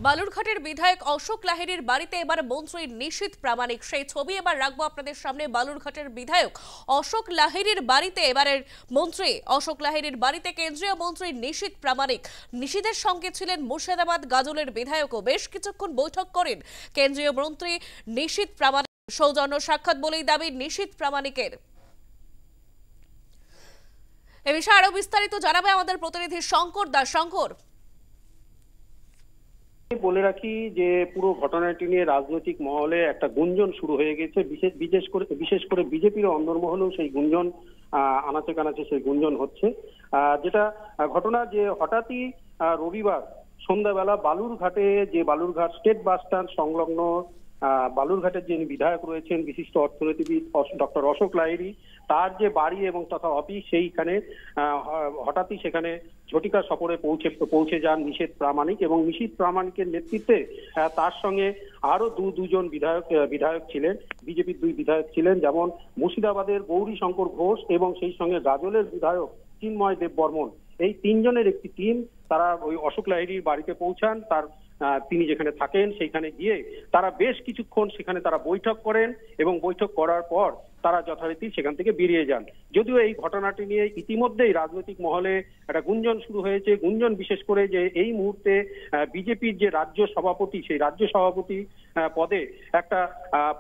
বালুরঘাটের বিধায়ক অশোক লাহিড়ীর বাড়িতে এবার মন্ত্রী নিশীথ প্রামাণিক, সেই ছবি এবার রাখবো আপনাদের সামনে। বালুরঘাটের বিধায়ক অশোক লাহিড়ীর বাড়িতে এবারের মন্ত্রী অশোক লাহিড়ীর বাড়িতে কেন্দ্রীয় মন্ত্রী নিশীথ প্রামাণিক। নিশীথের সঙ্গে ছিলেন মুর্শিদাবাদ গাজলের বিধায়কও। বেশ কিছুক্ষণ বৈঠক করেন কেন্দ্রীয় মন্ত্রী নিশীথ প্রামাণিক। সৌজন্য সাক্ষাৎ বলেই দাবি নিশীথ প্রামাণিকের। এ বিষয়ে আরো বিস্তারিত জানাবে আমাদের প্রতিনিধি শঙ্কর দাস। শঙ্কর, বলে রাখি যে পুরো ঘটনাটি নিয়ে রাজনৈতিক মহলে একটা গুঞ্জন শুরু হয়ে গেছে। বিশেষ করে বিজেপির অন্দরমহলেও সেই গুঞ্জন আনাচে কানাচে সেই গুঞ্জন হচ্ছে। যেটা ঘটনা যে হঠাৎই রবিবার সন্ধ্যাবেলা বালুরঘাট স্টেট বাস স্ট্যান্ড সংলগ্ন বালুরঘাটের যিনি বিধায়ক রয়েছেন বিশিষ্ট অর্থনীতিবিদ ডক্টর অশোক লাহিড়ী, তার যে বাড়ি এবং তথা অফিস, সেইখানে হঠাৎই সেখানে ঝটিকা সফরে পৌঁছে যান নিশীথ প্রামাণিক। এবং নিশীথ প্রামাণিকের নেতৃত্বে তার সঙ্গে আরো দুজন বিধায়ক ছিলেন, বিজেপির দুই বিধায়ক ছিলেন, যেমন মুর্শিদাবাদের গৌরীশঙ্কর ঘোষ এবং সেই সঙ্গে গাজলের বিধায়ক চিন্ময় দেব বর্মন। এই তিনজনের একটি টিম তারা ওই অশোক লাহিড়ীর বাড়িতে পৌঁছান। তিনি যেখানে থাকেন সেইখানে গিয়ে তারা বেশ কিছুক্ষণ সেখানে তারা বৈঠক করেন এবং বৈঠক করার পর তারা যথারীতি সেখান থেকে বেরিয়ে যান। যদিও এই ঘটনাটি নিয়ে ইতিমধ্যেই রাজনৈতিক মহলে একটা গুঞ্জন শুরু হয়েছে। গুঞ্জন বিশেষ করে যে এই মুহূর্তে বিজেপির যে রাজ্য সভাপতি, সেই রাজ্য সভাপতি পদে একটা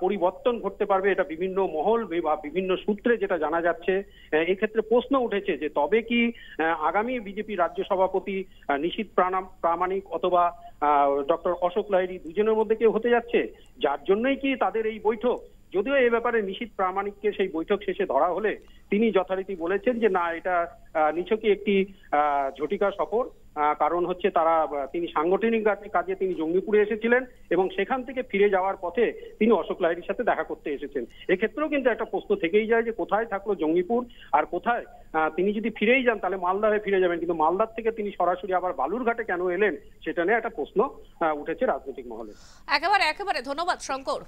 পরিবর্তন ঘটতে পারবে, এটা বিভিন্ন মহল বা বিভিন্ন সূত্রে যেটা জানা যাচ্ছে। এক্ষেত্রে প্রশ্ন উঠেছে যে তবে কি আগামী বিজেপি রাজ্য সভাপতি নিশীথ প্রামাণিক অথবা ডক্টর অশোক লাহিড়ী দুজনের মধ্যে কেউ হতে যাচ্ছে, যার জন্যই কি তাদের এই বৈঠক। যদিও এই ব্যাপারে নিশীথ প্রামাণিককে সেই বৈঠক শেষে ধরা হলে তিনি যথারীতি বলেছেন যে না, এটা নিছকই একটি ঝটিকা সফর। কারণ হচ্ছে তিনি সাংগঠনিক কাজে তিনি জঙ্গিপুরে এসেছিলেন এবং সেখান থেকে ফিরে যাওয়ার পথে তিনি অশোক লাহিড়ীর সাথে দেখা করতে এসেছেন। এক্ষেত্রেও কিন্তু একটা প্রশ্ন থেকেই যায় যে কোথায় থাকলো জঙ্গিপুর আর কোথায় তিনি যদি ফিরেই যান তাহলে মালদা হয়ে ফিরে যাবেন, কিন্তু মালদার থেকে তিনি সরাসরি আবার বালুরঘাটে কেন এলেন সেটা নিয়ে একটা প্রশ্ন উঠেছে রাজনৈতিক মহলে। একেবারে ধন্যবাদ শঙ্কর।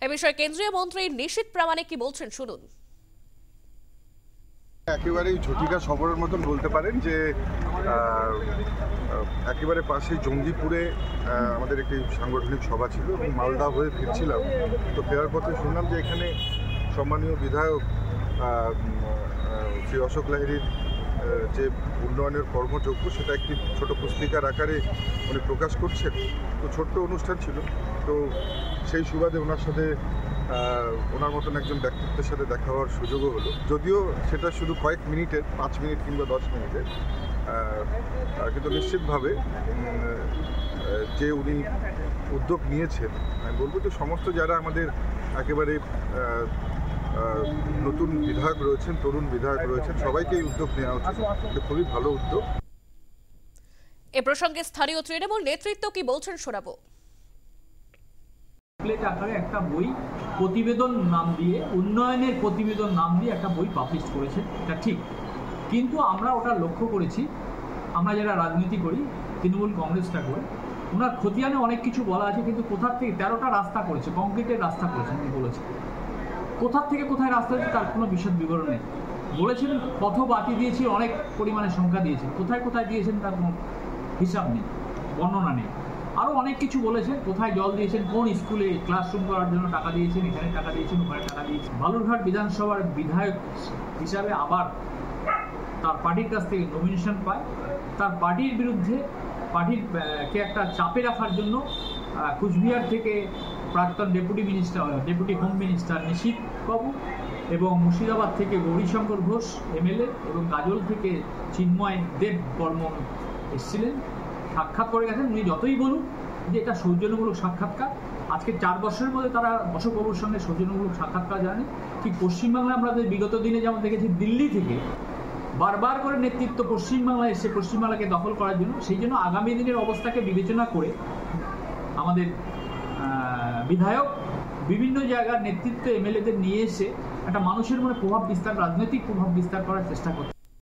এ বিষয়ে কেন্দ্রীয় মন্ত্রী নিশীথ প্রামাণিক কি বলছেন শুনুন। একেবারেই ঝটিকা সফরের মতন বলতে পারেন যে একেবারে পাশে জঙ্গিপুরে আমাদের একটি সাংগঠনিক সভা ছিল এবং মালদা হয়ে ফিরছিলাম। তো ফেরার পথে শুনলাম যে এখানে সম্মানীয় বিধায়ক শ্রী অশোক লাহিড়ীর যে উন্নয়নের কর্মযজ্ঞ সেটা একটি ছোট পুস্তিকার আকারে উনি প্রকাশ করছেন। তো ছোট্ট অনুষ্ঠান ছিল, তো সেই সুবাদে ওনার সাথে ওনার মতন একজন ব্যক্তিত্বের সাথে দেখা হওয়ার সুযোগও হলো। যদিও সেটা শুধু কয়েক মিনিটের, 5 মিনিট কিংবা 10 মিনিটের, কিন্তু নিশ্চিতভাবে যে উনি উদ্যোগ নিয়েছেন, আমি বলবো যে সমস্ত যারা আমাদের একেবারে নতুন বিধায়ক রয়েছেন, তরুণ বিধায়ক রয়েছেন, সবাইকে এই উদ্যোগ নেওয়া উচিত। এটা খুবই ভালো উদ্যোগ। এ প্রসঙ্গে স্থানীয় তৃণমূল নেতৃত্ব কি বলছেন শোনাবো। আকারে একটা বই প্রতিবেদন নাম দিয়ে, উন্নয়নের প্রতিবেদন নাম দিয়ে একটা বই পাবলিশ করেছে, এটা ঠিক। কিন্তু আমরা ওটা লক্ষ্য করেছি, আমরা যারা রাজনীতি করি, তৃণমূল কংগ্রেসটা করি, ওনার খতিয়ানে অনেক কিছু বলা আছে, কিন্তু কোথার থেকে 13টা রাস্তা করেছে, কংক্রিটের রাস্তা করেছে উনি বলেছেন। কোথার থেকে কোথায় রাস্তা হচ্ছে তার কোনো বিশদ বিবরণ নেই। বলেছেন পথ বাতি দিয়েছি, অনেক পরিমাণে সংখ্যা দিয়েছেন, কোথায় কোথায় দিয়েছেন তার কোনো হিসাব নেই, বর্ণনা নেই। আরও অনেক কিছু বলেছেন, কোথায় জল দিয়েছেন, কোন স্কুলে ক্লাসরুম করার জন্য টাকা দিয়েছেন, এখানে টাকা দিয়েছেন, ওখানে টাকা দিয়েছেন। বালুরঘাট বিধানসভার বিধায়ক হিসাবে আবার তার পার্টির কাছ থেকে নমিনেশন পায়। তার পার্টির বিরুদ্ধে পার্টিকে একটা চাপে রাখার জন্য কুচবিহার থেকে প্রাক্তন ডেপুটি হোম মিনিস্টার নিশীথ বাবু এবং মুর্শিদাবাদ থেকে গৌরীশঙ্কর ঘোষ এমএলএ এবং গাজল থেকে চিন্ময় দেব বর্মন এসেছিলেন, সাক্ষাৎ করে গেছেন। উনি যতই বলুন যে এটা সৌজন্যমূলক সাক্ষাৎকার, আজকে 4 বছরের মধ্যে তারা অশোকবাবুর সঙ্গে সৌজন্যমূলক সাক্ষাৎকার জানেন। ঠিক পশ্চিমবাংলায় আমরা বিগত দিনে যেমন দেখেছি, দিল্লি থেকে বারবার করে নেতৃত্ব পশ্চিমবাংলায় এসে পশ্চিমবাংলাকে দখল করার জন্য, সেই জন্য আগামী দিনের অবস্থাকে বিবেচনা করে আমাদের বিধায়ক বিভিন্ন জায়গার নেতৃত্ব এমএলএদের নিয়ে এসে একটা মানুষের মনে প্রভাব বিস্তার, রাজনৈতিক প্রভাব বিস্তার করার চেষ্টা করছে।